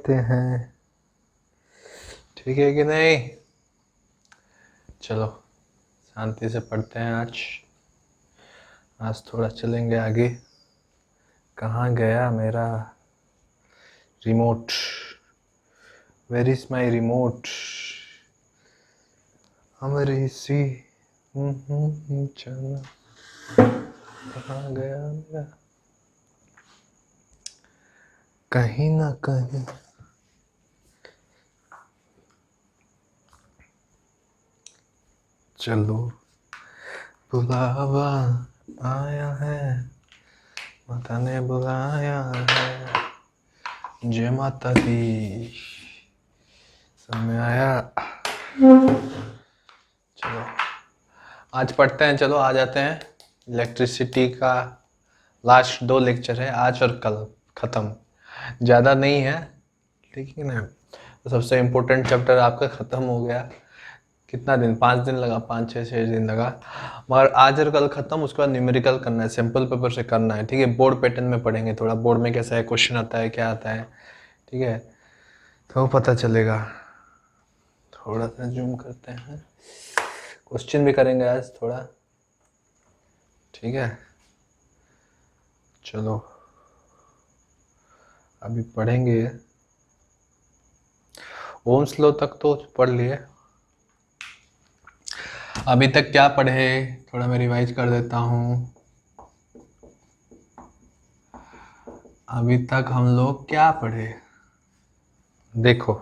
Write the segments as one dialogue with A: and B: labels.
A: लेते हैं, ठीक है कि नहीं? चलो शांति से पढ़ते हैं। आज थोड़ा चलेंगे आगे। कहाँ गया मेरा remote? Where is my remote? हमारे सी चलो, कहाँ गया मेरा? कहीं ना कहीं चलो, बुलावा आया है, माता ने बुलाया है, जय माता दी। सब में आया। चलो आज पढ़ते हैं। चलो आ जाते हैं। इलेक्ट्रिसिटी का लास्ट 2 लेक्चर है आज और कल, ख़त्म। ज़्यादा नहीं है, ठीक है ना? तो सबसे इम्पोर्टेंट चैप्टर आपका ख़त्म हो गया। कितना दिन? 5 दिन लगा, 5-6 दिन लगा, मगर आज और कल ख़त्म। उसके बाद न्यूमेरिकल करना है, सिंपल पेपर से करना है, ठीक है? बोर्ड पैटर्न में पढ़ेंगे थोड़ा, बोर्ड में कैसा है, क्वेश्चन आता है, क्या आता है, ठीक है? तो पता चलेगा। थोड़ा सा जूम करते हैं, क्वेश्चन भी करेंगे आज थोड़ा, ठीक है? चलो अभी पढ़ेंगे। ओम्स लॉ तक तो पढ़ लिए। अभी तक क्या पढ़े, थोड़ा मैं रिवाइज कर देता हूँ। अभी तक हम लोग क्या पढ़े, देखो।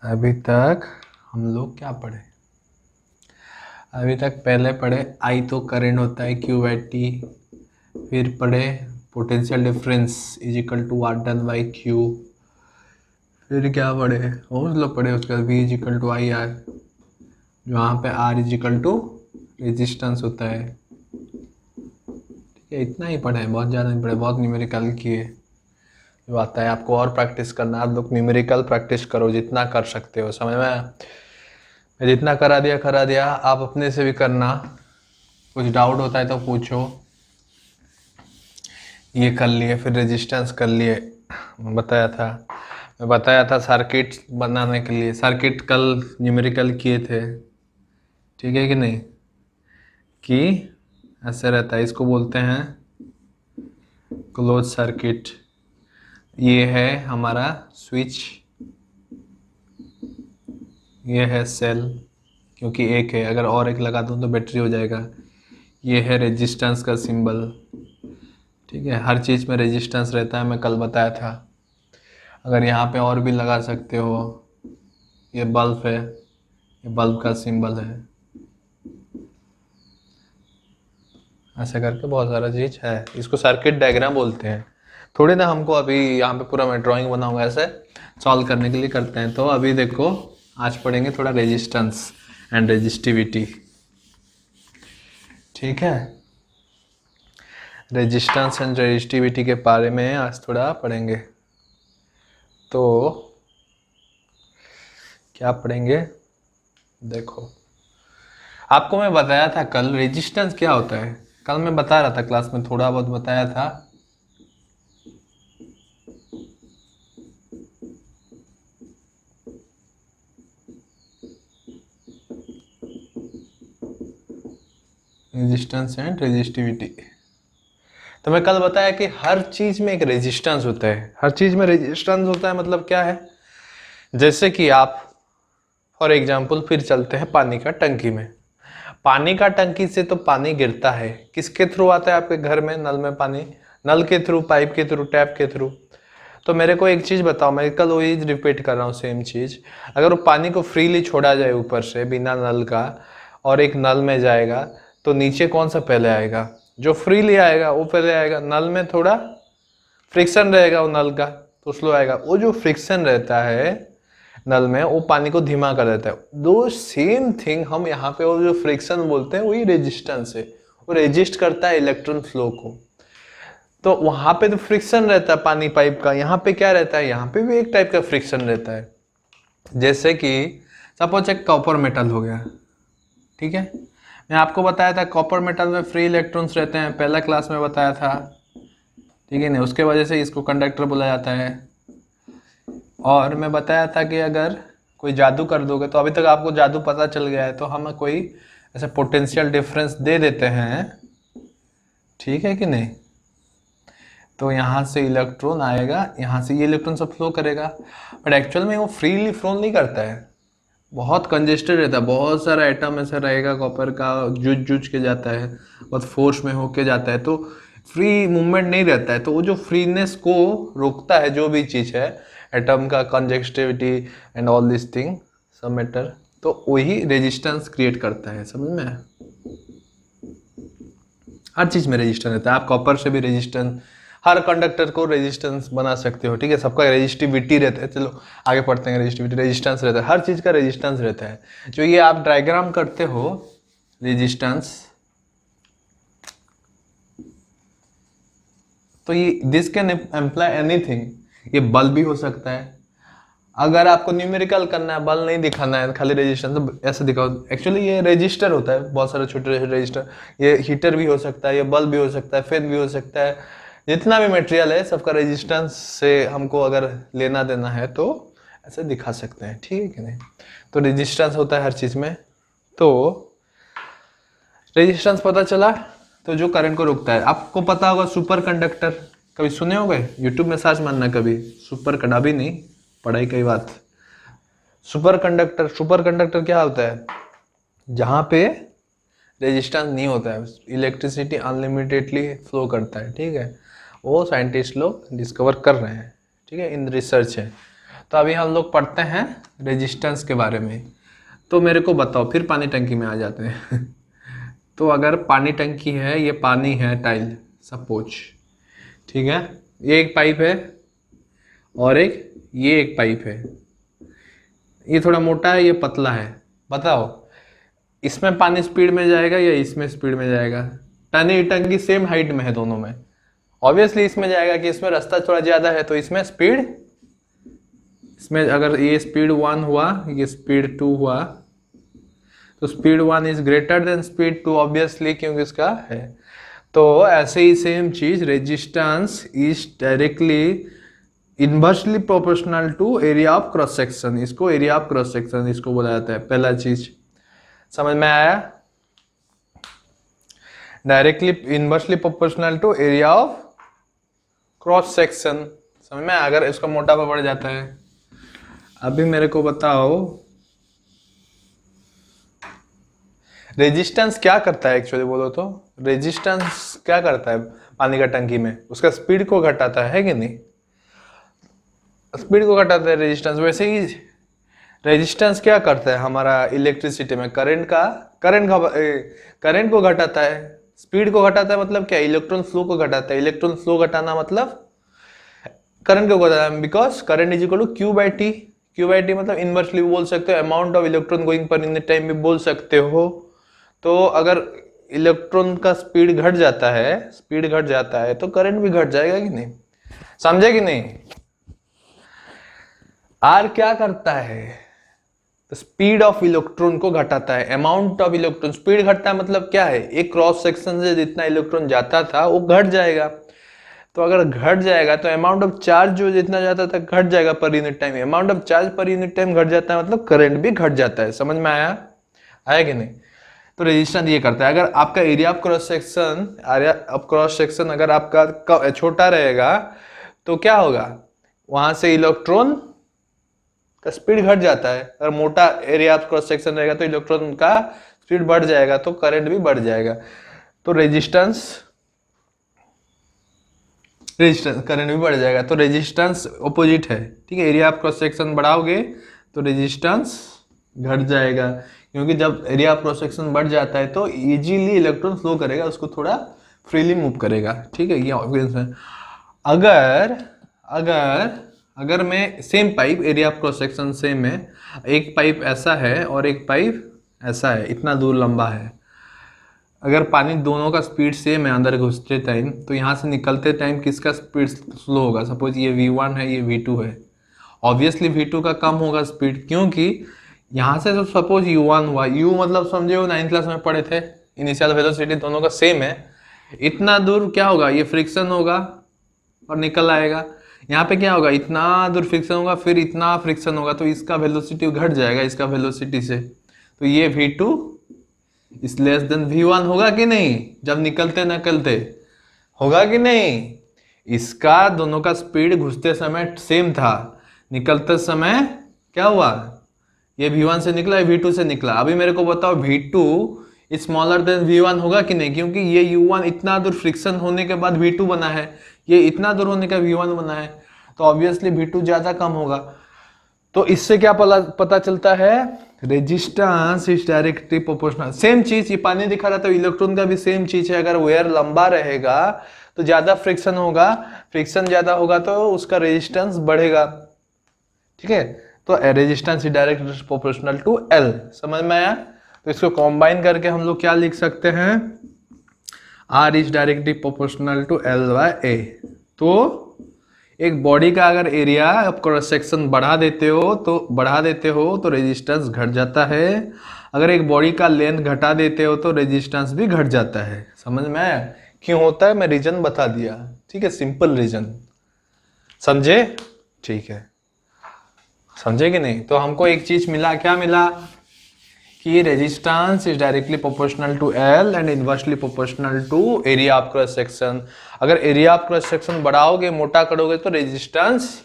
A: अभी तक हम लोग क्या पढ़े? अभी तक पहले पढ़े आई तो करंट होता है Q/T। फिर पढ़े potential difference is equal to R done by Q. फिर क्या पढ़े? ओम्स लॉ पढ़े। उसके बाद V is equal to I R, जहाँ पे R is equal to resistance होता है, ठीक है? इतना ही पढ़े, बहुत ज़्यादा नहीं पढ़े, बहुत न्यूमेरिकल किए। जो आता है आपको और प्रैक्टिस करना। आप लोग न्यूमेरिकल प्रैक्टिस करो जितना कर सकते हो, समझ में? मैं जितना करा दिया, आप अपने से भी करना। कुछ डाउट होता है तो पूछो। ये कर लिए, फिर रेजिस्टेंस कर लिए, मैं बताया था सर्किट बनाने के लिए। सर्किट कल न्यूमेरिकल किए थे, ठीक है कि नहीं? कि ऐसे रहता है, इसको बोलते हैं क्लोज सर्किट। ये है हमारा स्विच, ये है सेल, क्योंकि एक है, अगर और एक लगा दूँ तो बैटरी हो जाएगा। ये है रेजिस्टेंस का सिंबल, ठीक है? हर चीज़ में रेजिस्टेंस रहता है, मैं कल बताया था। अगर यहाँ पे और भी लगा सकते हो, ये बल्ब है, ये बल्ब का सिंबल है। ऐसे करके बहुत सारा चीज़ है, इसको सर्किट डायग्राम बोलते हैं। थोड़ी ना हमको अभी यहाँ पे पूरा मैं ड्राइंग बनाऊंगा, ऐसे सॉल्व करने के लिए करते हैं। तो अभी देखो, आज पढ़ेंगे थोड़ा रेजिस्टेंस एंड रेजिस्टिविटी, ठीक है? रेजिस्टेंस एंड रेजिस्टिविटी के बारे में आज थोड़ा पढ़ेंगे। तो क्या पढ़ेंगे, देखो। आपको मैं बताया था कल रेजिस्टेंस क्या होता है। कल मैं बता रहा था क्लास में, थोड़ा बहुत बताया था। Resistance and resistivity. तो मैं कल बताया कि हर चीज में एक रेजिस्टेंस होता है, हर चीज में रेजिस्टेंस होता है। मतलब क्या है? जैसे कि आप फॉर एग्जाम्पल फिर चलते हैं पानी का टंकी में। पानी का टंकी से तो पानी गिरता है, किसके थ्रू आता है आपके घर में? नल में पानी, नल के थ्रू, पाइप के थ्रू, टैप के थ्रू। तो मेरे को एक चीज बताओ, मैं कल वही रिपीट कर रहा हूँ सेम चीज। अगर वो पानी को फ्रीली छोड़ा जाए ऊपर से बिना नल का, और एक नल में जाएगा, तो नीचे कौन सा पहले आएगा? जो फ्रीली आएगा वो पहले आएगा। नल में थोड़ा फ्रिक्शन रहेगा, वो नल का तो स्लो आएगा। वो जो फ्रिक्शन रहता है नल में, वो पानी को धीमा कर देता है। दो सेम थिंग हम यहाँ पे, वो जो फ्रिक्शन बोलते हैं वही रेजिस्टेंस है। वो रेजिस्ट करता है इलेक्ट्रॉन फ्लो को। तो वहां पे तो फ्रिक्शन रहता है पानी पाइप का, यहाँ पे क्या रहता है? यहाँ पे भी एक टाइप का फ्रिक्शन रहता है। जैसे कि सपोज एक कॉपर मेटल हो गया, ठीक है? मैं आपको बताया था कॉपर मेटल में फ्री इलेक्ट्रॉन्स रहते हैं, पहला क्लास में बताया था, ठीक है ना, उसके वजह से इसको कंडक्टर बोला जाता है। और मैं बताया था कि अगर कोई जादू कर दोगे, तो अभी तक आपको जादू पता चल गया है, तो हम कोई ऐसे पोटेंशियल डिफरेंस दे देते हैं, ठीक है कि नहीं, तो यहाँ से इलेक्ट्रॉन आएगा, यहाँ से ये इलेक्ट्रॉन सब फ्लो करेगा, बट एक्चुअल में वो फ्रीली फ्लो नहीं करता है, बहुत कंजेस्टेड रहता है, बहुत सारा एटम ऐसा रहेगा कॉपर का, जूझ जूझ के जाता है, बहुत फोर्स में होके जाता है, तो फ्री मूवमेंट नहीं रहता है। तो वो जो फ्रीनेस को रोकता है जो भी चीज़ है, एटम का कंजेस्टिविटी एंड ऑल दिस थिंग सब मैटर, तो वही रेजिस्टेंस क्रिएट करता है, समझ में? हर चीज़ में रेजिस्टेंस रहता है, आप कॉपर से भी रेजिस्टेंस, हर कंडक्टर को रेजिस्टेंस बना सकते हो, ठीक है, सबका रेजिस्टिविटी रहता है। चलो आगे पढ़ते हैं, रेजिस्टिविटी, रेजिस्टेंस रहता है, हर चीज़ का रेजिस्टेंस रहता है। जो ये आप डायग्राम करते हो रेजिस्टेंस, तो ये दिस कैन एम्प्लाई एनीथिंग, ये बल भी हो सकता है, अगर आपको न्यूमेरिकल करना है, बल नहीं दिखाना है, खाली रेजिस्टेंस, तो ऐसे दिखाओ। एक्चुअली ये रजिस्टर होता है, बहुत सारे छोटे रजिस्टर, ये हीटर भी हो सकता है, ये बल्ब भी हो सकता है, फैन भी हो सकता है, जितना भी मटेरियल है सबका रेजिस्टेंस से हमको अगर लेना देना है तो ऐसे दिखा सकते हैं, ठीक है कि नहीं। तो रेजिस्टेंस होता है हर चीज़ में। तो रेजिस्टेंस पता चला, तो जो करंट को रोकता है, आपको पता होगा सुपर कंडक्टर, कभी सुने होंगे, यूट्यूब में सर्च मारना कभी, सुपर कंडक्टर, अभी नहीं, पढ़ाई की बात। सुपर कंडक्टर, सुपर कंडक्टर क्या होता है, जहाँ पे रेजिस्टेंस नहीं होता है, इलेक्ट्रिसिटी अनलिमिटेडली फ्लो करता है, ठीक है, वो साइंटिस्ट लोग डिस्कवर कर रहे हैं, ठीक है, इन रिसर्च है। तो अभी हम लोग पढ़ते हैं रेजिस्टेंस के बारे में। तो मेरे को बताओ, फिर पानी टंकी में आ जाते हैं तो अगर पानी टंकी है, ये पानी है टाइल सपोज, ठीक है, ये एक पाइप है और ये एक पाइप है, ये थोड़ा मोटा है, ये पतला है, बताओ इसमें पानी स्पीड में जाएगा या इसमें स्पीड में जाएगा? टंकी सेम हाइट में है दोनों में, ऑब्वियसली इसमें जाएगा कि इसमें रास्ता थोड़ा ज़्यादा है, तो इसमें स्पीड, इसमें अगर ये स्पीड 1 हुआ, ये स्पीड 2 हुआ, तो speed 1 is greater than speed 2, obviously, क्योंकि इसका है। तो ऐसे ही सेम चीज, resistance is directly inversely proportional to area of cross section, इसको एरिया ऑफ क्रॉस सेक्शन इसको बोला जाता है। पहला चीज समझ में आया, directly inversely proportional to area of cross section, समझ में, अगर इसका मोटापा बढ़ जाता है। अभी मेरे को बताओ रेजिस्टेंस क्या करता है, एक्चुअली बोलो तो रेजिस्टेंस क्या करता है पानी का टंकी में, उसका स्पीड को घटाता है कि नहीं, स्पीड को घटाता है रेजिस्टेंस। वैसे ही रेजिस्टेंस क्या करता है हमारा इलेक्ट्रिसिटी में, करंट को घटाता है, स्पीड को घटाता है, मतलब क्या, इलेक्ट्रॉन फ्लो को घटाता है, इलेक्ट्रॉन फ्लो घटाना मतलब करंट को घटाता है, because current is equal to Q by T, Q by T मतलब इनवर्सली बोल सकते हो, अमाउंट ऑफ इलेक्ट्रॉन गोइंग पर इन टाइम भी बोल सकते हो। तो अगर इलेक्ट्रॉन का स्पीड घट जाता है तो करंट भी घट जाएगा कि नहीं, समझे कि नहीं। आर क्या करता है, तो स्पीड ऑफ इलेक्ट्रॉन को घटाता है, अमाउंट ऑफ इलेक्ट्रॉन, स्पीड घटता है मतलब क्या है, एक क्रॉस सेक्शन से जितना इलेक्ट्रॉन जाता था वो घट जाएगा, तो अगर घट जाएगा तो अमाउंट ऑफ चार्ज जो जितना जाता था घट जाएगा per unit time, amount of charge per unit time घट जाता है मतलब करंट भी घट जाता है, समझ में आया कि नहीं। तो रेजिस्टेंस ये करता है, अगर आपका एरिया ऑफ क्रॉस सेक्शन अगर आपका छोटा रहेगा तो क्या होगा, वहां से इलेक्ट्रॉन का स्पीड घट जाता है, अगर मोटा एरिया ऑफ क्रॉस सेक्शन रहेगा तो इलेक्ट्रॉन का स्पीड बढ़ जाएगा, तो करंट भी बढ़ जाएगा। तो रेजिस्टेंस करंट भी बढ़ जाएगा, तो रेजिस्टेंस ऑपोजिट है, ठीक है, एरिया ऑफ क्रॉस सेक्शन बढ़ाओगे तो रेजिस्टेंस घट जाएगा, क्योंकि जब एरिया ऑफ क्रॉस सेक्शन बढ़ जाता है तो इजीली इलेक्ट्रॉन फ्लो करेगा, उसको थोड़ा फ्रीली मूव करेगा, ठीक है, ये ऑब्वियस है। अगर मैं same pipe, area of cross section same है, एक पाइप ऐसा है और एक पाइप ऐसा है, इतना दूर लंबा है, अगर पानी दोनों का स्पीड सेम है अंदर घुसते टाइम, तो यहाँ से निकलते टाइम किसका स्पीड स्लो होगा, सपोज ये V1 है, ये V2 है, ऑब्वियसली V2 का कम होगा स्पीड, क्योंकि यहाँ से सपोज U1 हुआ, U मतलब समझे हो 9th क्लास में पढ़े थे, इनिशियल वेलोसिटी दोनों का सेम है, इतना दूर क्या होगा, ये फ्रिक्शन होगा, और निकल आएगा। यहाँ पे क्या होगा, इतना दूर फ्रिक्शन होगा, फिर इतना फ्रिक्शन होगा, तो इसका वेलोसिटी घट जाएगा इसका वेलोसिटी से। तो ये v2 is less than v1 होगा कि नहीं, जब निकलते निकलते होगा कि नहीं। इसका दोनों का स्पीड घुसते समय सेम था, निकलते समय क्या हुआ, ये v1 से निकला, v2 से निकला। अभी मेरे को बताओ v2 स्मॉलर देन v1 होगा कि नहीं, क्योंकि ये u1 इतना दूर फ्रिक्शन होने के बाद v2 बना है, ये इतना दूर होने का v1 बना है, तो ऑब्वियसली v2 ज्यादा कम होगा। तो इससे क्या पता चलता है, resistance is directly proportional. Same चीज, ये पानी दिखा रहा था, इलेक्ट्रॉन का भी सेम चीज है। अगर वायर लंबा रहेगा तो ज्यादा फ्रिक्शन होगा, फ्रिक्शन ज्यादा होगा तो उसका रेजिस्टेंस बढ़ेगा। ठीक है, तो resistance is directly proportional to L. समझ में आया। तो इसको कंबाइन करके हम लोग क्या लिख सकते हैं, R is directly proportional to L by A. तो एक बॉडी का अगर एरिया आप क्रॉस सेक्शन बढ़ा देते हो तो रेजिस्टेंस घट जाता है। अगर एक बॉडी का लेंथ घटा देते हो तो रेजिस्टेंस भी घट जाता है। समझ में आया क्यों होता है, मैं रीजन बता दिया। ठीक है, सिंपल रीजन, समझे। ठीक है, समझे कि नहीं। तो हमको एक चीज मिला, क्या मिला कि resistance is directly proportional to L and inversely proportional to area of cross section. अगर एरिया ऑफ क्रॉस सेक्शन बढ़ाओगे, मोटा करोगे तो रेजिस्टेंस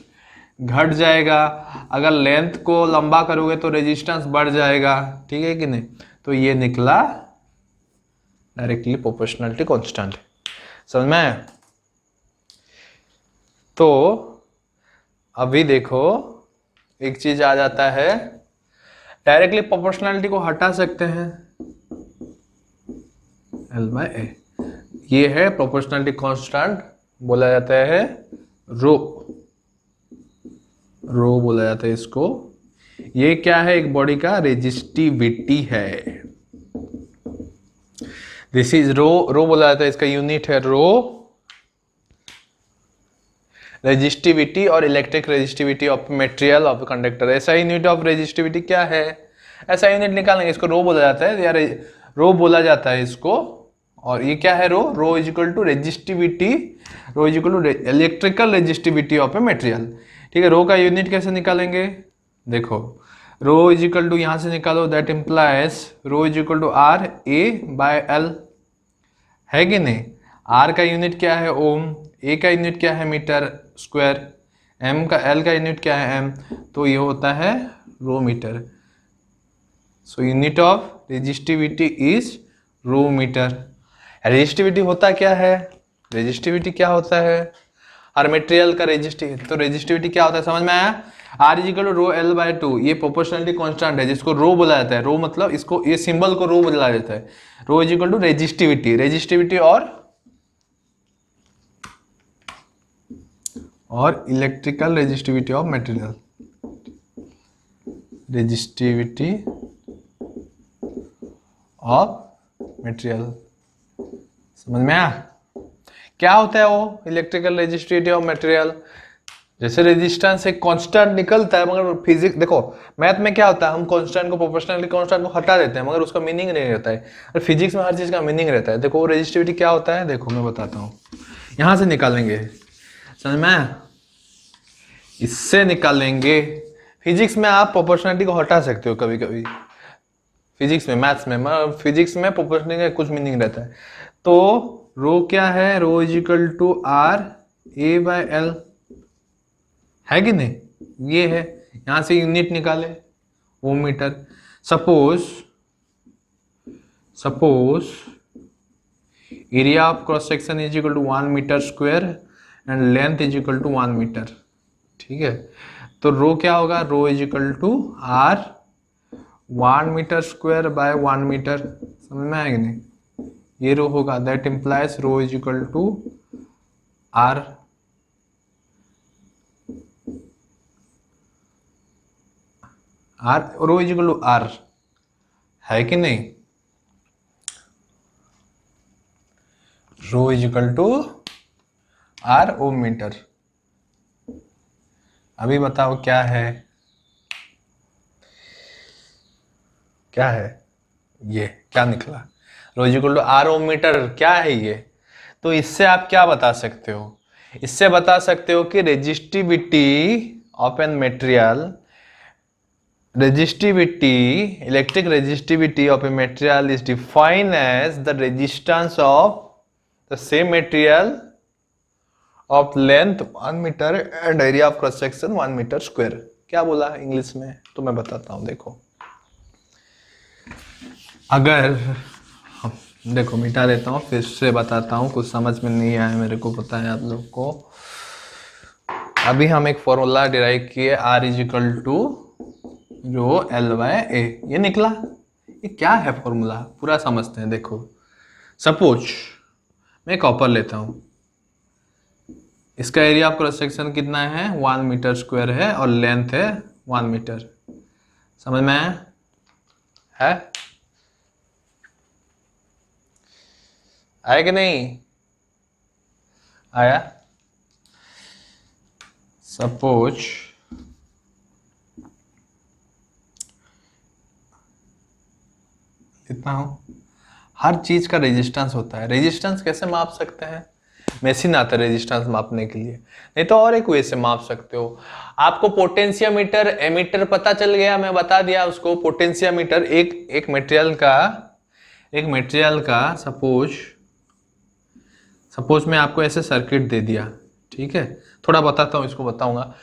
A: घट जाएगा, अगर लेंथ को लंबा करोगे तो रेजिस्टेंस बढ़ जाएगा। ठीक है कि नहीं। तो ये निकला डायरेक्टली प्रोपोर्शनलिटी कांस्टेंट। समझ में आया। तो अभी देखो एक चीज आ जाता है, डायरेक्टली प्रोपोर्शनलिटी को हटा सकते हैं, एल बाय ए। ये है प्रोपोर्शनलिटी कांस्टेंट, बोला जाता है रो, रो बोला जाता है इसको। ये क्या है, एक बॉडी का रेजिस्टिविटी है। दिस इज रो, रो बोला जाता है, इसका यूनिट है रो। रेजिस्टिविटी और electric resistivity of material of conductor. ऐसा यूनिट ऑफ रेजिस्टिविटी क्या है, ऐसा यूनिट निकालेंगे, इसको रो बोला जाता है, या रो बोला जाता है इसको। और ये क्या है, rho is equal to resistivity, rho is equal to electrical resistivity of a material. ठीक है, रो का यूनिट कैसे निकालेंगे, देखो रो इज इक्वल टू यहां से निकालो, that implies rho is equal to R A by L, है कि नहीं। आर का यूनिट क्या है, ओम, ए का यूनिट क्या है, मीटर स्क्वायर, एल का यूनिट क्या है, एम, तो ये होता है rho metre. So unit of resistivity is rho metre. Resistivity होता क्या है, रेजिस्टिविटी क्या होता है, हर मटेरियल का रेजिस्टिविटी। तो रेजिस्टिविटी क्या होता है, समझ में आया। R is equal to rho L by 2, ये प्रोपोर्शनलिटी कांस्टेंट है जिसको रो बोला जाता है। रो मतलब इसको, ये सिंबल को रो बोला जाता है। Rho is equal to resistivity, resistivity और electrical resistivity of material, resistivity of material. समझ में आया क्या होता है वो इलेक्ट्रिकल रेजिस्टिविटी ऑफ मटेरियल। जैसे रेजिस्टेंस एक कांस्टेंट निकलता है, मगर फिजिक्स देखो, मैथ में क्या होता है, हम कांस्टेंट को, प्रोपोर्शनलिटी कांस्टेंट को हटा देते हैं, मगर उसका मीनिंग नहीं रहता है। और फिजिक्स में हर चीज का मीनिंग रहता है। देखो रेजिस्टिविटी क्या होता है, देखो मैं बताता हूँ, यहां से निकालेंगे, समझ में आया, इससे निकालेंगे। फिजिक्स में आप प्रोपोर्शनलिटी को हटा सकते हो कभी कभी, फिजिक्स में, मैथ्स में, फिजिक्स में प्रोपोर्शनलिटी का कुछ मीनिंग रहता है। तो रो क्या है, rho is equal to R A by L, है कि नहीं, ये है। यहां से यूनिट निकाले, वो metre. Suppose area of cross section is equal to 1 metre square and length is equal to 1 metre. ठीक है, तो रो क्या होगा, rho is equal to R 1 metre square by 1 metre. समझ में आएगा नहीं, ये रो होगा, that implies rho is equal to R rho is equal to R, है कि नहीं, rho is equal to R ohm metre. अभी बताओ क्या है, क्या है, ये क्या निकला, rho is equal to R ohm metre, क्या है ये। तो इससे आप क्या बता सकते हो, इससे बता सकते हो कि resistivity of an material, electric resistivity of a material is defined as the resistance of the same material of length 1 metre and area of cross section 1 metre square. क्या बोला इंग्लिश में तो मैं बताता हूं। देखो अगर देखो मिटा देता हूं, फिर से बताता हूं, कुछ समझ में नहीं आया मेरे को, पता है आप लोग को। अभी हम एक फॉर्मूला डिराइव किए, R इज इक्वल टू जो L/A, ये निकला। ये क्या है फॉर्मूला, पूरा समझते हैं। देखो सपोज मैं कॉपर लेता हूं, इसका एरिया ऑफ क्रॉस सेक्शन कितना है 1 मीटर स्क्वायर है और लेंथ है 1 मीटर। समझ में है? आया कि नहीं आया? सपोज इतना हो, हर चीज का रेजिस्टेंस होता है। रेजिस्टेंस कैसे माप सकते हैं? मशीन आता है रेजिस्टेंस मापने के लिए, नहीं तो और एक वे से माप सकते हो। आपको पोटेंशियोमीटर एमीटर पता चल गया, मैं बता दिया उसको। पोटेंशियोमीटर एक मटेरियल का सपोज मैं आपको ऐसे सर्किट दे दिया, ठीक है। थोड़ा बताता हूँ, इसको बताऊंगा,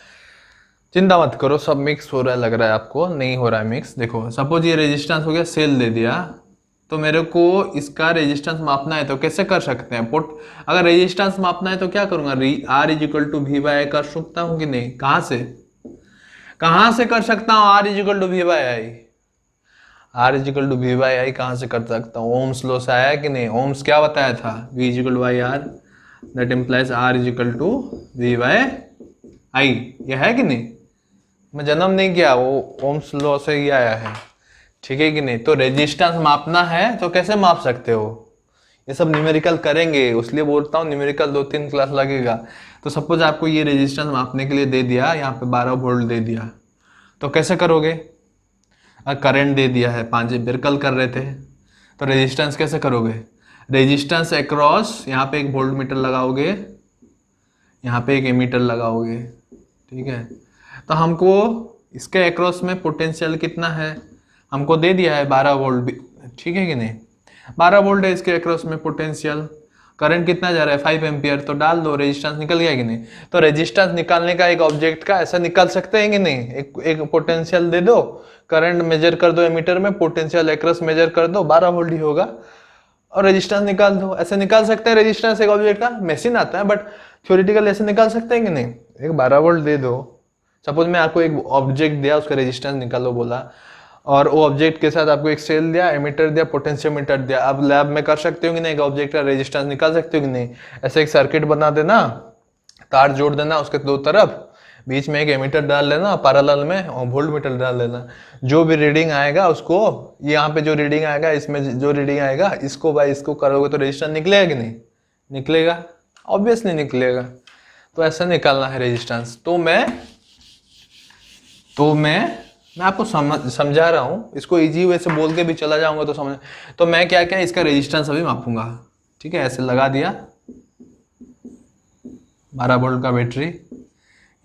A: चिंता मत करो। सब मिक्स हो रहा है, लग रहा है आपको नहीं हो रहा है मिक्स। देखो सपोज ये रेजिस्टेंस हो गया, सेल दे दिया, तो मेरे को इसका रेजिस्टेंस मापना है तो कैसे कर सकते हैं? अगर रेजिस्टेंस मापना है तो क्या करूंगा, R is equal to V/I कर सकता हूँ कि नहीं? कहाँ से कर सकता हूँ R is equal to V/I? R is equal to V/I कहाँ से कर सकता हूँ? ओम्स लॉ से आया कि नहीं? ओम्स क्या बताया था? V is equal to IR, that implies R is equal to V/I। ये है कि नहीं? मैं जन्म नहीं किया, वो ओम्स लॉ से ही आया है, ठीक है कि नहीं? तो रेजिस्टेंस मापना है तो कैसे माप सकते हो? ये सब न्यूमेरिकल करेंगे, इसलिए बोलता हूँ न्यूमेरिकल 2-3 क्लास लगेगा। तो सपोज आपको ये रेजिस्टेंस मापने के लिए दे दिया, यहाँ पे 12 वोल्ट दे दिया, तो कैसे करोगे? करंट दे दिया है 5 एम्पीयर, कल कर रहे थे, तो रेजिस्टेंस कैसे करोगे? रेजिस्टेंस अक्रॉस, यहाँ पे एक वोल्ट मीटर लगाओगे, यहाँ पे एक एमीटर लगाओगे, ठीक है। तो हमको इसके अक्रॉस में पोटेंशियल कितना है हमको दे दिया है 12 वोल्ट, ठीक है कि नहीं? 12 वोल्ट है इसके अक्रॉस में पोटेंशियल। करंट कितना जा रहा है 5 एम्पियर, तो डाल दो, रेजिस्टेंस निकल गया कि नहीं? तो रेजिस्टेंस निकालने का एक ऑब्जेक्ट का ऐसा निकाल सकते हैं कि नहीं? एक पोटेंशियल दे दो, करंट मेजर कर दो एमीटर में, पोटेंशियल अक्रॉस मेजर कर दो, 12 वोल्ट ही होगा, और रेजिस्टेंस निकाल दो। ऐसे निकाल सकते हैं रेजिस्टेंस एक ऑब्जेक्ट का? मशीन आता है, बट थ्योरेटिकल ऐसे निकाल सकते हैं कि नहीं? एक 12 वोल्ट दे दो, सपोज मैं आपको एक ऑब्जेक्ट दिया, उसका रेजिस्टेंस निकालो बोला, और वो ऑब्जेक्ट के साथ आपको एक सेल दिया, एमीटर दिया, पोटेंशियोमीटर दिया। अब लैब में कर सकते हो कि नहीं? एक ऑब्जेक्ट का रेजिस्टेंस निकाल सकते हो कि नहीं? ऐसे एक सर्किट बना देना, तार जोड़ देना उसके दो तरफ, बीच में एक एमीटर डाल लेना पैरेलल में, और वोल्ट मीटर डाल देना। जो भी रीडिंग आएगा उसको, यहाँ पे जो रीडिंग आएगा, इसमें जो रीडिंग आएगा, इसको बाय इसको करोगे तो रेजिस्टेंस निकलेगा कि नहीं निकलेगा? ऑब्वियसली निकलेगा। तो ऐसा निकालना है रेजिस्टेंस। तो मैं आपको समझा रहा हूँ, इसको इजी वे से बोल के भी चला जाऊंगा तो समझ। तो मैं क्या क्या इसका रेजिस्टेंस अभी मापूंगा, ठीक है। ऐसे लगा दिया 12 वोल्ट का बैटरी,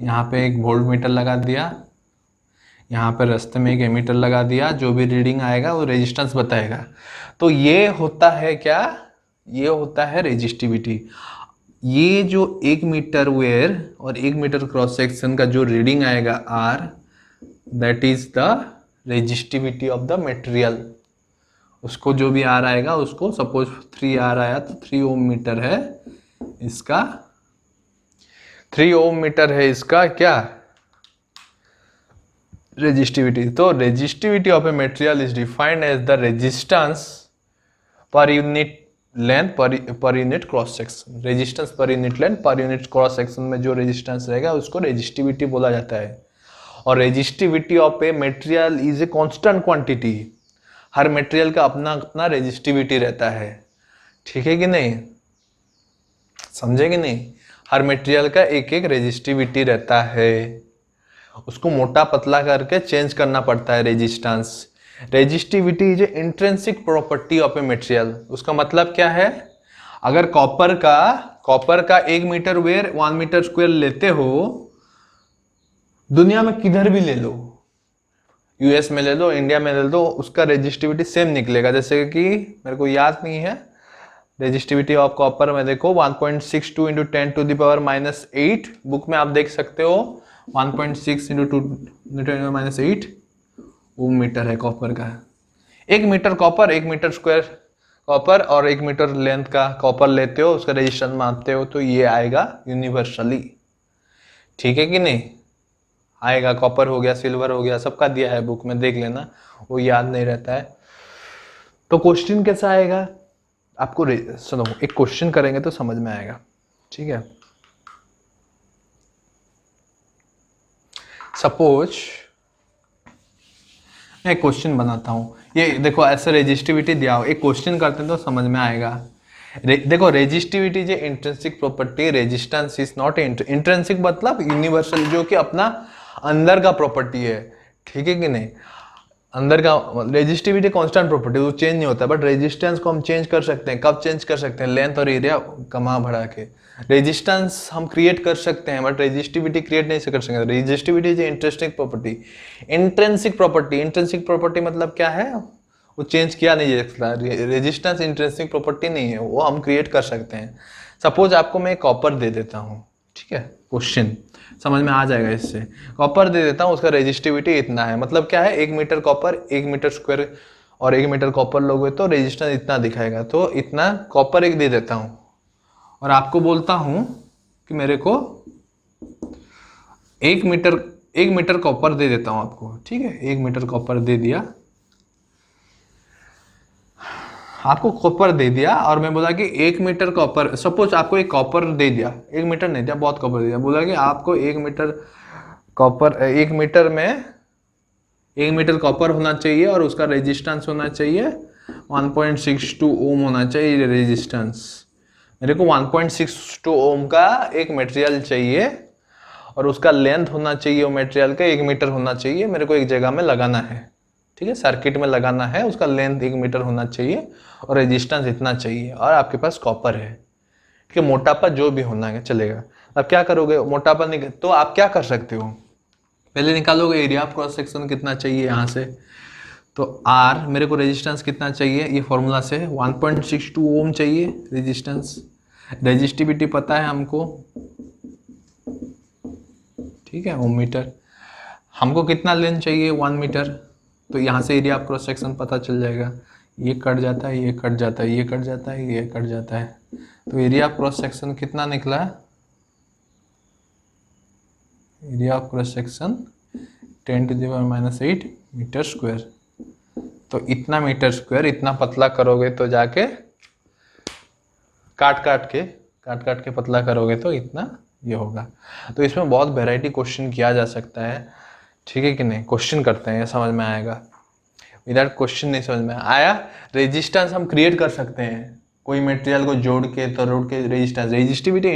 A: यहाँ पे एक वोल्ट मीटर लगा दिया, यहाँ पे रास्ते में एक एमीटर लगा दिया, जो भी रीडिंग आएगा वो रेजिस्टेंस बताएगा। तो ये होता है क्या? ये होता है रेजिस्टिविटी। ये जो 1 मीटर वेयर और 1 मीटर क्रॉस सेक्शन का जो रीडिंग आएगा R, that is the resistivity of the material. उसको जो भी R आएगा उसको, सपोज 3R आया तो 3 ओम मीटर है इसका, 3 ओम मीटर है इसका क्या रेजिस्टिविटी। तो resistivity of a material is defined as the resistance per unit length per unit cross section. Resistance per unit length per unit cross section में जो रेजिस्टेंस रहेगा उसको रेजिस्टिविटी बोला जाता है। और resistivity of a material is a constant quantity. Her material का अपना अपना रेजिस्टिविटी रहता है, ठीक है कि नहीं? समझे कि नहीं? हर मटेरियल का एक एक रेजिस्टिविटी रहता है, उसको मोटा पतला करके चेंज करना पड़ता है resistance. Resistivity is a intrinsic property of a material. उसका मतलब क्या है? अगर कॉपर का कॉपर का 1 मीटर वेयर 1 मीटर स्क्वायर लेते हो, दुनिया में किधर भी ले लो, यूएस में ले लो, इंडिया में ले लो, उसका रेजिस्टिविटी सेम निकलेगा। जैसे कि मेरे को याद नहीं है, रेजिस्टिविटी ऑफ कॉपर में देखो 1.62 इंटू 10⁻⁻8, बुक में आप देख सकते हो 1.6 इंटू 10⁻⁸ ओम मीटर है कॉपर का। 1 metre copper, 1 metre square copper और 1 मीटर लेंथ का कॉपर लेते हो, उसका रेजिस्टेंस मापते हो, तो ये आएगा यूनिवर्सली। ठीक है कि नहीं, आएगा। कॉपर हो गया, सिल्वर हो गया, सबका दिया है बुक में, देख लेना, वो याद नहीं रहता है। तो क्वेश्चन कैसा आएगा आपको, सुनो, एक क्वेश्चन करेंगे तो समझ में आएगा। ठीक है, सपोज मैं एक क्वेश्चन बनाता हूं, ये देखो ऐसे रेजिस्टिविटी दिया हो, एक क्वेश्चन करते हैं तो समझ में आएगा। देखो रेजिस्टिविटी जो intrinsic property, resistance is not intrinsic मतलब यूनिवर्सल, जो कि अपना अंदर का प्रॉपर्टी है। ठीक है कि नहीं, अंदर का रेजिस्टिविटी कांस्टेंट प्रॉपर्टी, वो चेंज नहीं होता, बट रेजिस्टेंस को हम चेंज कर सकते हैं। कब चेंज कर सकते हैं, लेंथ और एरिया कमा बढ़ा के। रेजिस्टेंस हम क्रिएट कर सकते हैं, बट रेजिस्टिविटी क्रिएट नहीं कर सकते। Resistivity is intrinsic property. Intrinsic property, intrinsic property मतलब क्या है, वो चेंज किया नहीं जा सकता। रेजिस्टेंस इंट्रिंसिक प्रॉपर्टी नहीं है, वो हम क्रिएट कर सकते हैं। सपोज आपको मैं कॉपर दे देता हूँ, ठीक है, क्वेश्चन समझ में आ जाएगा इससे। कॉपर दे देता हूँ, उसका रेजिस्टिविटी इतना है, मतलब क्या है, 1 मीटर कॉपर 1 मीटर स्क्वायर और 1 मीटर कॉपर लोगे तो रेजिस्टेंस इतना दिखाएगा। तो इतना कॉपर एक दे देता हूँ और आपको बोलता हूँ कि मेरे को 1 मीटर कॉपर दे देता हूँ आपको। ठीक है, 1 मीटर कॉपर दे दिया आपको, कॉपर दे दिया, और मैं बोला कि 1 मीटर कॉपर, सपोज आपको एक कॉपर दे दिया, 1 मीटर नहीं दिया, बहुत कॉपर दे दिया, बोला कि आपको 1 मीटर कॉपर, 1 मीटर में 1 मीटर कॉपर होना चाहिए और उसका रेजिस्टेंस होना चाहिए 1.62 ओम होना चाहिए रेजिस्टेंस। मेरे को 1.62 ओम का एक मटेरियल चाहिए और उसका लेंथ होना चाहिए वो मटेरियल का 1 मीटर होना चाहिए। मेरे को एक जगह में लगाना है, ठीक है, सर्किट में लगाना है, उसका लेंथ 1 मीटर होना चाहिए और रेजिस्टेंस इतना चाहिए, और आपके पास कॉपर है। ठीक है, मोटापा जो भी होना है चलेगा। अब क्या करोगे, मोटापा नहीं, तो आप क्या कर सकते हो, पहले निकालोगे एरिया ऑफ क्रॉस सेक्शन कितना चाहिए यहाँ से, तो आर, मेरे को रेजिस्टेंस कितना चाहिए, ये फॉर्मूला से 1.62 ओम चाहिए रेजिस्टेंस। रेजिस्टिविटी पता है हमको, ठीक है, ओम मीटर। हमको कितना लेंथ चाहिए, 1 मीटर, तो यहाँ से एरिया ऑफ क्रॉस सेक्शन पता चल जाएगा। ये कट जाता है, ये कट जाता है, ये कट जाता है, ये कट जाता है, तो एरिया ऑफ क्रॉस सेक्शन कितना निकला, area of cross section 10⁻⁸ metre square. तो इतना मीटर स्क्वायर, इतना पतला करोगे तो जाके काट काट के पतला करोगे तो इतना ये होगा। तो इसमें बहुत वैरायटी क्वेश्चन किया जा सकता है, ठीक है कि नहीं। क्वेश्चन करते हैं, ये समझ में आएगा, विदाउट क्वेश्चन नहीं समझ में आया। रेजिस्टेंस हम क्रिएट कर सकते हैं, कोई मटेरियल को जोड़ के तोड़ के resistance. Resistivity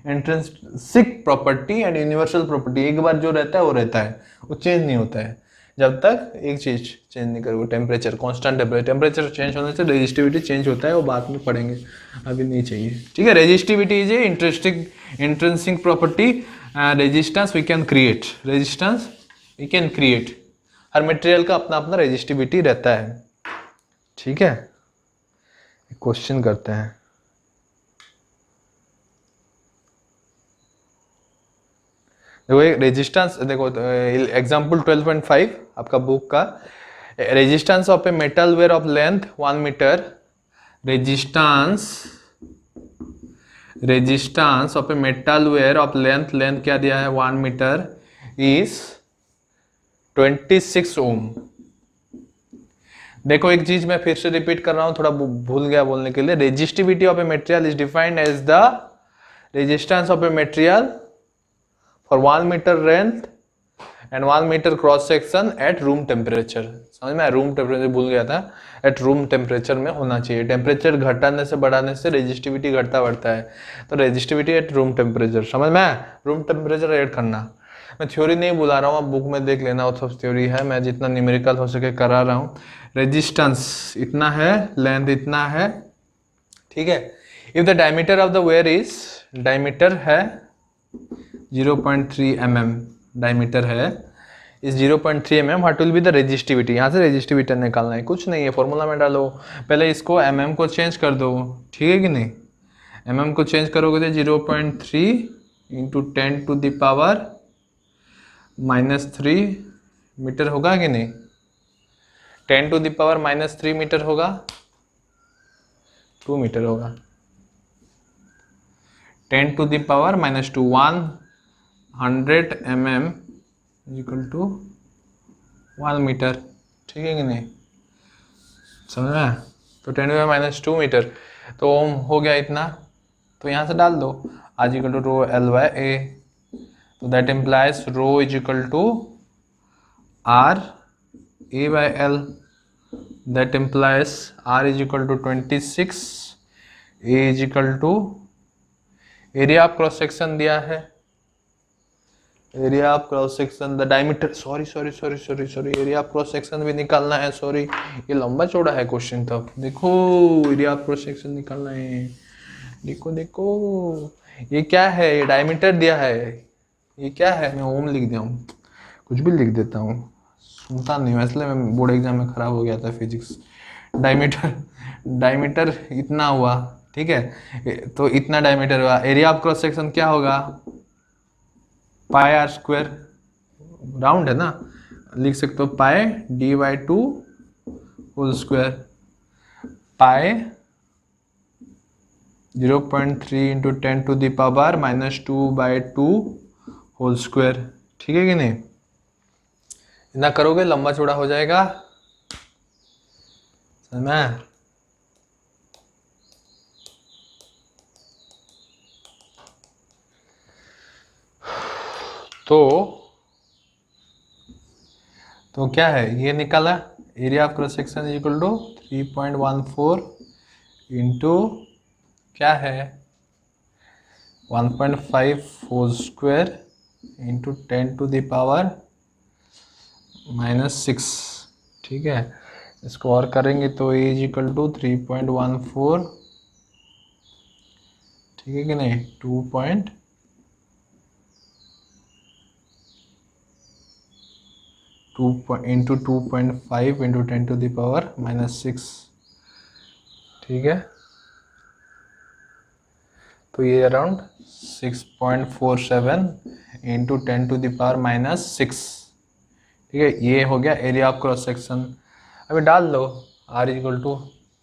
A: intrinsic property and universal property, एक बार जो रहता है वो रहता है, वो चेंज नहीं होता है जब तक एक चीज चेंज नहीं करोगे। टेम्परेचर, कांस्टेंट टेम्परेचर चेंज होने से रेजिस्टिविटी चेंज होता है, वो बाद में पढ़ेंगे, अभी नहीं चाहिए। ठीक है, resistivity is intrinsic property, resistance we can create, resistance we can create. हर मटेरियल का अपना अपना रेजिस्टिविटी रहता है। ठीक है, क्वेश्चन करते हैं। देखो एक रेजिस्टेंस, देखो एग्जांपल 12.5 आपका बुक का, resistance of a metal wire of length 1 metre, resistance of a metal wire of length क्या दिया है 1 मीटर इज 26 ओम। देखो एक चीज मैं फिर से रिपीट कर रहा हूं, थोड़ा भूल गया बोलने के लिए। Resistivity of a material is defined as the resistance of a material for 1 metre length and 1 metre cross section at room temperature. समझ में, रूम टेम्परेचर भूल गया था, एट रूम टेम्परेचर में होना चाहिए। टेम्परेचर घटाने से बढ़ाने से रेजिस्टिविटी घटता बढ़ता है, तो रेजिस्टिविटी एट रूम टेम्परेचर, समझ में, रूम टेम्परेचर ऐड करना। मैं थ्योरी नहीं बुला रहा हूँ, आप बुक में देख लेना, वो सब थ्योरी है, मैं जितना न्यूमेरिकल हो सके करा रहा हूँ। रेजिस्टेंस इतना है, लेंथ इतना है, ठीक है, if the diameter of the wire is, diameter है 0.3 mm, डायमीटर है is 0.3 mm, what will be the resistivity. यहाँ से रेजिस्टिविटी निकालना है, कुछ नहीं है, फॉर्मूला में डालो, पहले इसको mm को चेंज कर दो, ठीक है कि नहीं। mm को चेंज करोगे तो 0.3 into 10 to the power -3 metre होगा कि नहीं, 10 टू द पावर -3 मीटर होगा, 2 मीटर होगा, 10 to the power -2, 100 mm equal to 1 metre, ठीक है कि नहीं, समझ में। तो 10 टू पावर -2 मीटर, तो ओम हो गया इतना, तो यहाँ से डाल दो R equal to rho L by A, तो that implies rho is equal to R A by L, that implies R is equal to 26, A is equal to area of cross section दिया है, area of cross section the diameter, sorry area of cross section भी निकालना है, sorry ये लंबा चौड़ा है question, तब देखो एरिया ऑफ क्रॉस सेक्शन निकालना है, देखो ये क्या है, ये डायमीटर दिया है, ये क्या है, मैं ओम लिख दिया हूँ, कुछ भी लिख देता हूँ, सुनता नहीं हूँ, इसलिए मैं बोर्ड एग्जाम में खराब हो गया था फिजिक्स। डायमीटर इतना हुआ, ठीक है, तो इतना डायमीटर हुआ, एरिया ऑफ क्रॉस सेक्शन क्या होगा, पाई आर स्क्वायर, राउंड है ना, लिख सकते हो pi d/2 whole square, pi 0.3 into 10 to the power -2/2 whole square, ठीक है कि नहीं। इतना करोगे लंबा चौड़ा हो जाएगा, समझ में। तो क्या है, ये निकाला area of cross section equal to 3.14 into क्या है 1.5 whole square into 10 to the power -6, ठीक है। इसको और करेंगे तो ए इज इक्वल टू 3.14, ठीक है कि नहीं, 2 into 2.5 into 10 to the power -6, ठीक है। तो ये around 6.47 into 10 to the power -6, ठीक है। ये हो गया एरिया ऑफ क्रॉस सेक्शन। अभी डाल दो R इक्वल टू,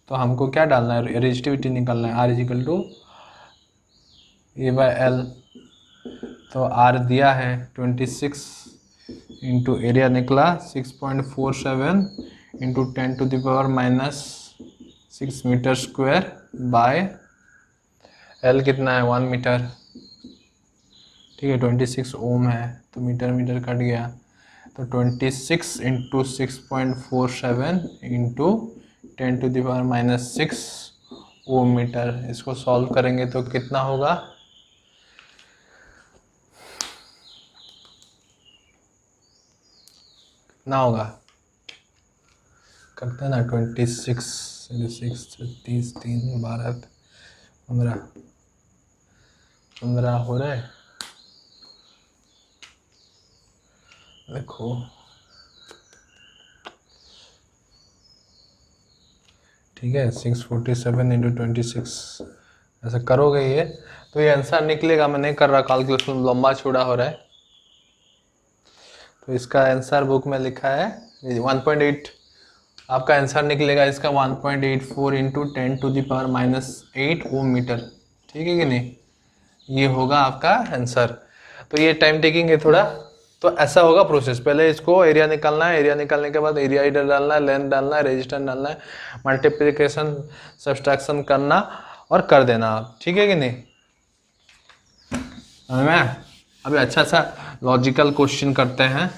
A: तो हमको क्या डालना है, रेजिस्टिविटी निकालना है, R इक्वल टू A/L, तो R दिया है 26 इंटू एरिया निकला 6.47 into 10 to the power -6 metre square by L कितना है 1 मीटर, ठीक है, 26 ओम है, तो मीटर कट गया, तो 26 into 6.47 into 10 to the power -6 ohm metre. इसको सॉल्व करेंगे तो कितना होगा, कितना होगा, करते हैं ना, 26 6 30 3 12 15 हो रहे, देखो ठीक है, 647 इंटू 26 ऐसा करोगे ये, तो ये आंसर निकलेगा। मैं नहीं कर रहा कैलकुलेशन, लंबा चौड़ा हो रहा है, तो इसका आंसर बुक में लिखा है 1.8, आपका आंसर निकलेगा इसका 1.84 into 10 to the power -8 ohm metre, ठीक है कि नहीं, ये होगा आपका आंसर। तो ये टाइम टेकिंग है थोड़ा, तो ऐसा होगा प्रोसेस, पहले इसको एरिया निकालना है, एरिया निकालने के बाद एरिया इधर डालना है, लेंथ डालना है, रेजिस्टेंस डालना है, मल्टीप्लिकेशन सब्सट्रैक्शन करना और कर देना आप, ठीक है कि नहीं। मैं अभी अच्छा सा लॉजिकल क्वेश्चन करते हैं।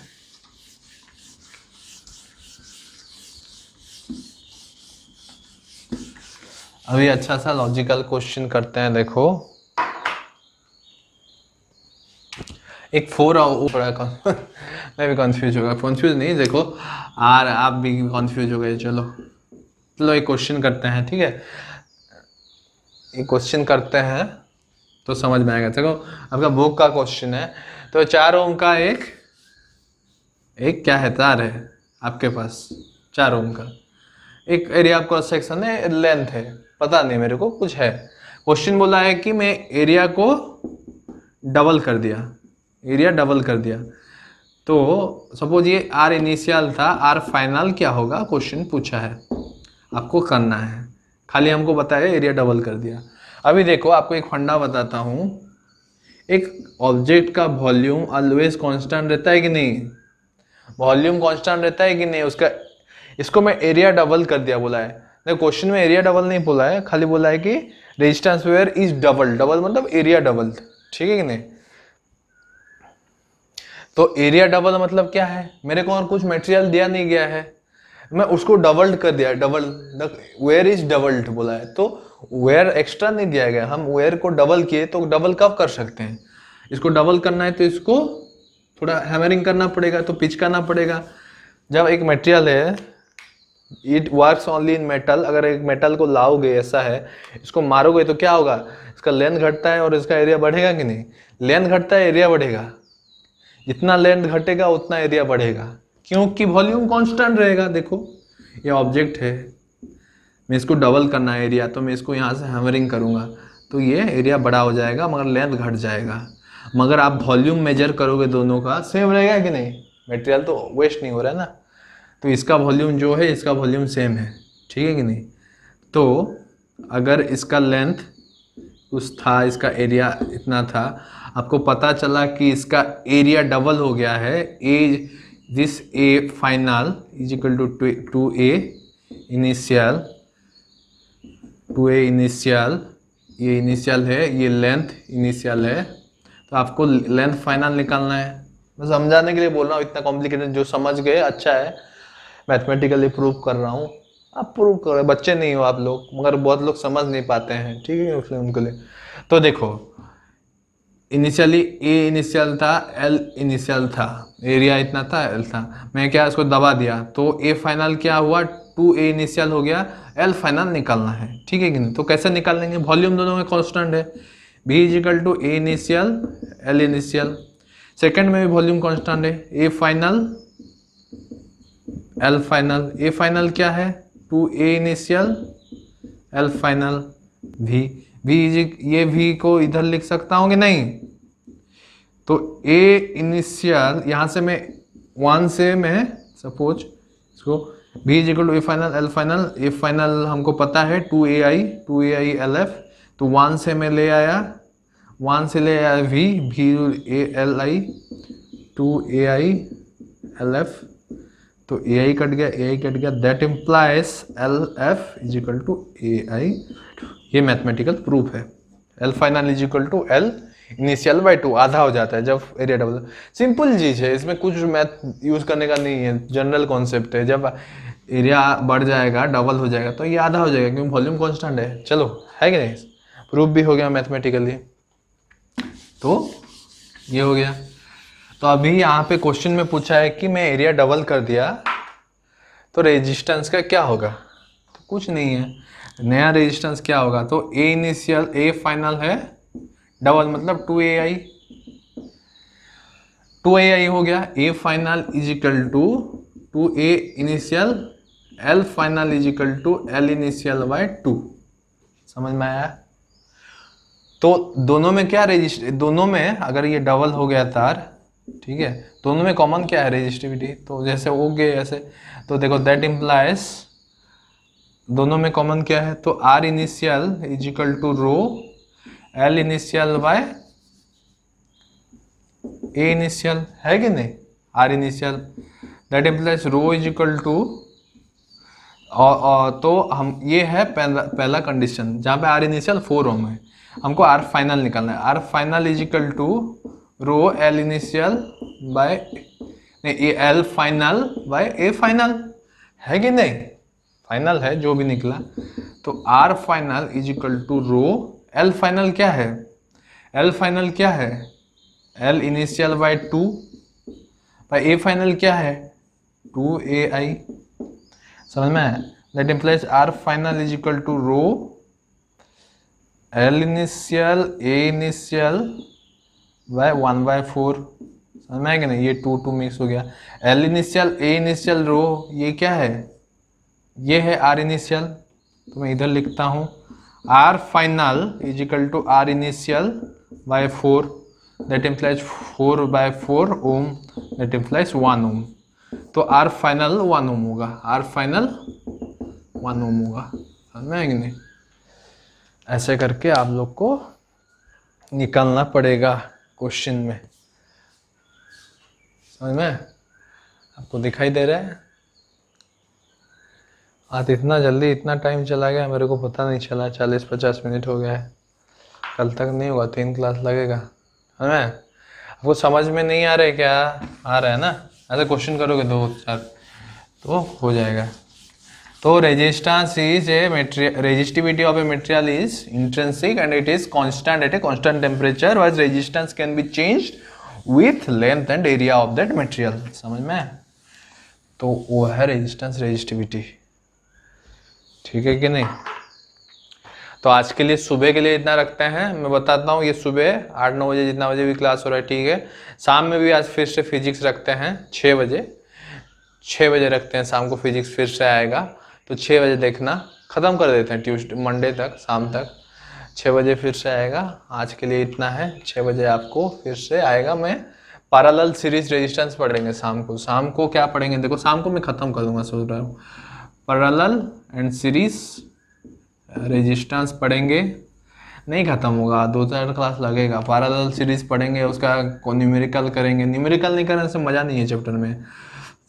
A: अभी अच्छा सा लॉजिकल क्वेश्चन करते हैं, देखो एक 4 मैं भी कंफ्यूज हो गया, कंफ्यूज नहीं, देखो आप भी कंफ्यूज हो गए, चलो एक क्वेश्चन करते हैं, ठीक है। ये क्वेश्चन करते हैं तो समझ में आएगा। देखो आपका बुक का क्वेश्चन है, तो 4 ओम का एक क्या है, तार है आपके पास, 4 ओम का एक एरिया क्रॉस सेक्शन है, लेंथ है, पता नहीं मेरे को, कुछ है। क्वेश्चन बोला है कि मैं एरिया को डबल कर दिया, एरिया डबल कर दिया, तो सपोज ये आर इनिशियल था, आर फाइनल क्या होगा, क्वेश्चन पूछा है, आपको करना है, खाली हमको बताया एरिया डबल कर दिया। अभी देखो आपको एक फंडा बताता हूँ, एक ऑब्जेक्ट का वॉल्यूम ऑलवेज कांस्टेंट रहता है कि नहीं, वॉल्यूम कांस्टेंट रहता है कि नहीं उसका, इसको मैं एरिया डबल कर दिया बोला है। देखो क्वेश्चन में एरिया डबल नहीं बोला है, खाली बोला है कि resistance where is double, double मतलब एरिया डबल, ठीक है कि नहीं। तो एरिया डबल मतलब क्या है, मेरे को और कुछ मटेरियल दिया नहीं गया है, मैं उसको डबल्ड कर दिया, डबल वेयर इज डबल्ड बोला है, तो वेयर एक्स्ट्रा नहीं दिया गया, हम वेयर को डबल किए, तो डबल कब कर सकते हैं, इसको डबल करना है तो इसको थोड़ा हैमरिंग करना पड़ेगा, तो पिच करना पड़ेगा। जब एक मटेरियल है, it works only in metal, अगर एक मेटल को लाओगे ऐसा है, इसको मारोगे तो क्या होगा, इसका लेंथ घटता है और इसका एरिया बढ़ेगा कि नहीं, लेंथ घटता है एरिया बढ़ेगा, जितना लेंथ घटेगा उतना एरिया बढ़ेगा, क्योंकि वॉल्यूम कांस्टेंट रहेगा। देखो ये ऑब्जेक्ट है, मैं इसको डबल करना है एरिया, तो मैं इसको यहाँ से हैमरिंग करूँगा तो ये एरिया बड़ा हो जाएगा मगर लेंथ घट जाएगा। मगर आप वॉल्यूम मेजर करोगे दोनों का सेम रहेगा कि नहीं, मटेरियल तो वेस्ट नहीं हो रहा है ना, तो इसका वॉल्यूम जो है इसका वॉल्यूम सेम है, ठीक है कि नहीं। तो अगर इसका लेंथ कुछ था, इसका एरिया इतना था, आपको पता चला कि इसका एरिया डबल हो गया है, A this A final is equal to A initial, ये इनिशियल है, ये लेंथ इनिशियल है, तो आपको लेंथ फाइनल निकालना है। मैं समझाने के लिए बोल रहा हूँ, इतना कॉम्प्लिकेटेड, जो समझ गए अच्छा है, मैथमेटिकली प्रूव कर रहा हूँ, आप प्रूव करो, बच्चे नहीं हो आप लोग, मगर बहुत लोग समझ नहीं पाते हैं, ठीक है, इसलिए उनके लिए। तो देखो इनिशियली ए इनिशियल था, एल इनिशियल था, एरिया इतना था, एल था, मैं क्या इसको दबा दिया, तो ए फाइनल क्या हुआ, 2a इनिशियल हो गया, एल फाइनल निकालना है, ठीक है कि नहीं। तो कैसे निकाल लेंगे, वॉल्यूम दोनों में कांस्टेंट है, v is equal to A initial L initial, second में भी वॉल्यूम कांस्टेंट है, A final L final, A final क्या है 2a initial L final v, ये v को इधर लिख सकता हूँ कि नहीं, तो a इनिशियल यहाँ से मैं 1 से मैं सपोज इसको v is equal to A final L final, A final हमको पता है 2ai LF, तो 1 से मैं ले आया, 1 से ले आया v LI 2ai LF, तो ai कट गया, that implies LF is equal to ai, ये मैथमेटिकल प्रूफ है। L final is equal to L initial by 2, आधा हो जाता है जब एरिया डबल, सिंपल चीज है, इसमें कुछ मैथ यूज करने का नहीं है, जनरल कॉन्सेप्ट है, जब एरिया बढ़ जाएगा डबल हो जाएगा तो ये आधा हो जाएगा, क्योंकि वॉल्यूम कांस्टेंट है। चलो है कि नहीं, प्रूफ भी हो गया मैथमेटिकली, तो ये हो गया। तो अभी यहाँ पे क्वेश्चन में पूछा है कि मैं एरिया डबल कर दिया तो रेजिस्टेंस का क्या होगा, तो कुछ नहीं है, नया रेजिस्टेंस क्या होगा, तो ए इनिशियल ए फाइनल है डबल मतलब 2ai हो गया, A final is equal to 2a initial L final is equal to L initial by 2, समझ में आया। तो दोनों में क्या दोनों में अगर ये डबल हो गया तार, ठीक है, दोनों में कॉमन क्या है रेजिस्टिविटी, तो जैसे हो गए ऐसे, तो देखो दैट इम्प्लाइज दोनों में कॉमन क्या है, तो R initial is equal to rho L initial by A initial, है कि नहीं, R initial, that implies rho is equal to, तो हम ये है पहला कंडीशन जहाँ पे आर इनिशियल 4 ओम है, हमको आर फाइनल निकालना है, R final is equal to rho L initial by नहीं L final by A final, है कि नहीं, फाइनल है जो भी निकला, तो R final is equal to rho L final क्या है, एल फाइनल क्या है L initial by 2 by A final क्या है 2ai, समझ में, that implies R final is equal to rho L initial A initial by 1/4, समझ में आएगा नहीं, ये 2 मिक्स हो गया। L इनिशियल A इनिशियल रो, ये क्या है, ये है R इनिशियल, तो मैं इधर लिखता हूँ R final is equal to R initial by 4, that implies 4/4 ohm, that implies 1 ohm. तो R फाइनल 1 ओम होगा, R फाइनल 1 ओम होगा, समझ में आएगी नहीं। ऐसे करके आप लोग को निकालना पड़ेगा क्वेश्चन में, समझ में आपको दिखाई दे रहा है। आज इतना जल्दी इतना टाइम चला गया, मेरे को पता नहीं चला, 40-50 मिनट हो गया है। कल तक नहीं होगा, 3 क्लास लगेगा, है ना। आपको समझ में नहीं आ रहा है क्या, आ रहा है ना, ऐसे क्वेश्चन करोगे 2-4 तो हो जाएगा। तो resistance is a material, resistivity of a material is intrinsic and it is constant eight a constant temperature, wise resistance can be changed with length and area of that material, समझ में। तो वो है रेजिस्टेंस रेजिस्टिविटी, ठीक है कि नहीं। तो आज के लिए सुबह के लिए इतना रखते हैं, मैं बताता हूँ, ये सुबह 8-9 बजे जितना बजे भी क्लास हो रहा है, ठीक है। शाम में भी आज फिर से फिजिक्स रखते हैं 6 बजे रखते हैं, शाम को फिजिक्स फिर से आएगा, तो 6 बजे देखना, ख़त्म कर देते हैं ट्यूसडे मंडे तक, शाम तक 6 बजे फिर से आएगा। आज के लिए इतना है, 6 बजे आपको फिर से आएगा। मैं पैरेलल सीरीज रेजिस्टेंस पढ़ेंगे शाम को क्या पढ़ेंगे, देखो शाम को मैं ख़त्म कर दूंगा, सोच रहा हूँ पैरेलल एंड सीरीज रेजिस्टेंस पढ़ेंगे, नहीं ख़त्म होगा, 2-4 क्लास लगेगा। पैरेलल सीरीज पढ़ेंगे, उसका न्यूमेरिकल करेंगे, न्यूमेरिकल नहीं करने से मज़ा नहीं है चैप्टर में।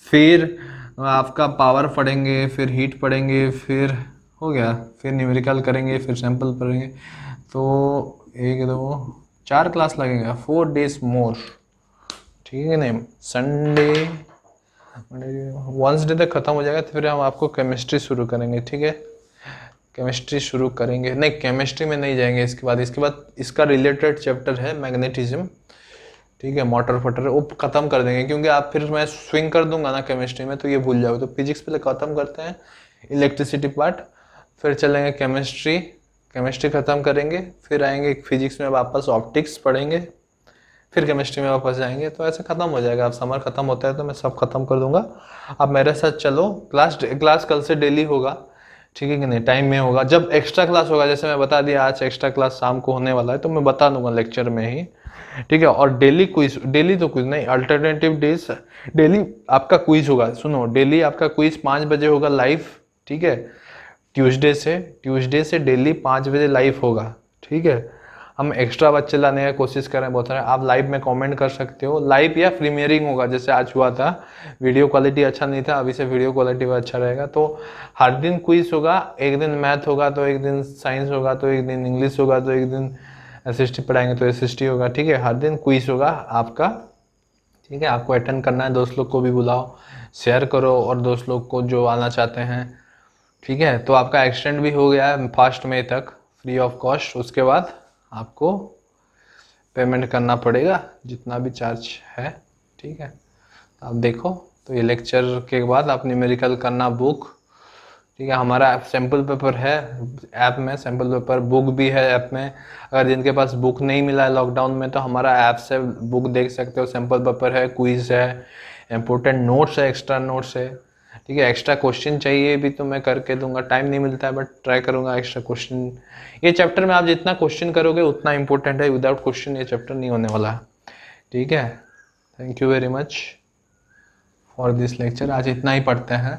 A: फिर आपका पावर पढ़ेंगे, फिर हीट पढ़ेंगे, फिर हो गया, फिर न्यूमेरिकल करेंगे, फिर सैंपल पढ़ेंगे, तो 1-2-4 क्लास लगेगा, 4 days मोर, ठीक है नहीं। संडे वेडनेसडे तक ख़त्म हो जाएगा, तो फिर हम आपको केमिस्ट्री शुरू करेंगे, ठीक है। केमिस्ट्री शुरू करेंगे, नहीं केमिस्ट्री में नहीं जाएंगे, इसके बाद इसका रिलेटेड चैप्टर है मैग्नेटिज्म, ठीक है, मोटर फटर वो ख़त्म कर देंगे, क्योंकि आप फिर मैं स्विंग कर दूंगा ना केमिस्ट्री में, तो ये भूल जाओगे। तो फिजिक्स पहले ख़त्म करते हैं, इलेक्ट्रिसिटी पार्ट, फिर चलेंगे केमिस्ट्री ख़त्म करेंगे, फिर आएंगे फिजिक्स में वापस ऑप्टिक्स पढ़ेंगे, फिर केमिस्ट्री में वापस जाएंगे, तो ऐसे ख़त्म हो जाएगा। अब समर ख़त्म होता है तो मैं सब ख़त्म कर दूंगा, आप मेरे साथ चलो। क्लास कल से डेली होगा, ठीक है कि नहीं, टाइम में होगा। जब एक्स्ट्रा क्लास होगा, जैसे मैं बता दिया आज एक्स्ट्रा क्लास शाम को होने वाला है, तो मैं बता दूंगा लेक्चर में ही, ठीक है। और डेली क्विज, डेली तो कुछ नहीं, अल्टरनेटिव डेज डेली आपका क्विज होगा। सुनो, डेली आपका क्विज 5 बजे होगा लाइव, ठीक है। ट्यूसडे से डेली 5 बजे लाइव होगा, ठीक है। हम एक्स्ट्रा बच्चे लाने का कोशिश कर रहे हैं बहुत सारे, आप लाइव में कमेंट कर सकते हो, लाइव या प्रीमियरिंग होगा, जैसे आज हुआ था। वीडियो क्वालिटी अच्छा नहीं था, अभी से वीडियो क्वालिटी अच्छा रहेगा। तो हर दिन क्विज होगा, एक दिन मैथ होगा, तो एक दिन साइंस होगा, तो एक दिन इंग्लिश होगा, तो एक दिन एसएसटी पढ़ाएंगे तो एसएसटी होगा, ठीक है। हर दिन क्विज होगा आपका, ठीक है। आपको अटेंड करना है, दोस्त लोग को भी बुलाओ, शेयर करो, और दोस्त लोग को जो आना चाहते हैं, ठीक है। तो आपका एक्सटेंड भी हो गया है 1 मई तक, फ्री ऑफ कॉस्ट। उसके बाद आपको पेमेंट करना पड़ेगा जितना भी चार्ज है, ठीक है। आप देखो, तो ये लेक्चर के बाद आप न्यूमेरिकल करना बुक, ठीक है। हमारा सैम्पल पेपर है ऐप में, सैम्पल पेपर बुक भी है ऐप में। अगर जिनके पास बुक नहीं मिला है लॉकडाउन में, तो हमारा ऐप से बुक देख सकते हो। सैम्पल पेपर है, क्विज है, इम्पोर्टेंट नोट्स है, एक्स्ट्रा नोट्स है, ठीक है। एक्स्ट्रा क्वेश्चन चाहिए भी तो मैं करके दूंगा, टाइम नहीं मिलता है बट ट्राई करूंगा एक्स्ट्रा क्वेश्चन। ये चैप्टर में आप जितना क्वेश्चन करोगे उतना इंपॉर्टेंट है, विदाउट क्वेश्चन ये चैप्टर नहीं होने वाला, ठीक है। Thank you very much for this lecture. आज इतना ही पढ़ते हैं,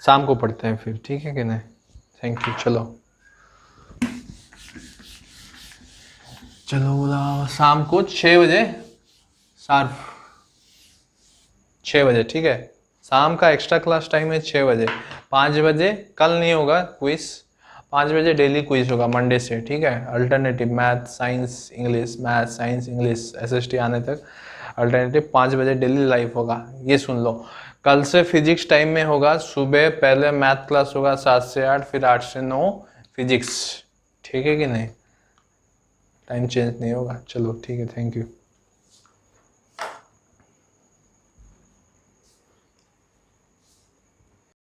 A: शाम को पढ़ते हैं फिर, ठीक है कि नहीं। Thank you. चलो बोला शाम को 6 बजे शार्प, 6 बजे, ठीक है। शाम का एक्स्ट्रा क्लास टाइम है 6 बजे। 5 बजे कल नहीं होगा क्विज, 5 बजे डेली क्विज होगा मंडे से, ठीक है। Alternative math science English, math science English SST आने तक अल्टरनेटिव 5 बजे डेली लाइव होगा। ये सुन लो, कल से फिजिक्स टाइम में होगा, सुबह पहले मैथ क्लास होगा 7 से 8, फिर 8 से 9 फिजिक्स, ठीक है कि नहीं, टाइम चेंज नहीं होगा। चलो ठीक है, थैंक यू।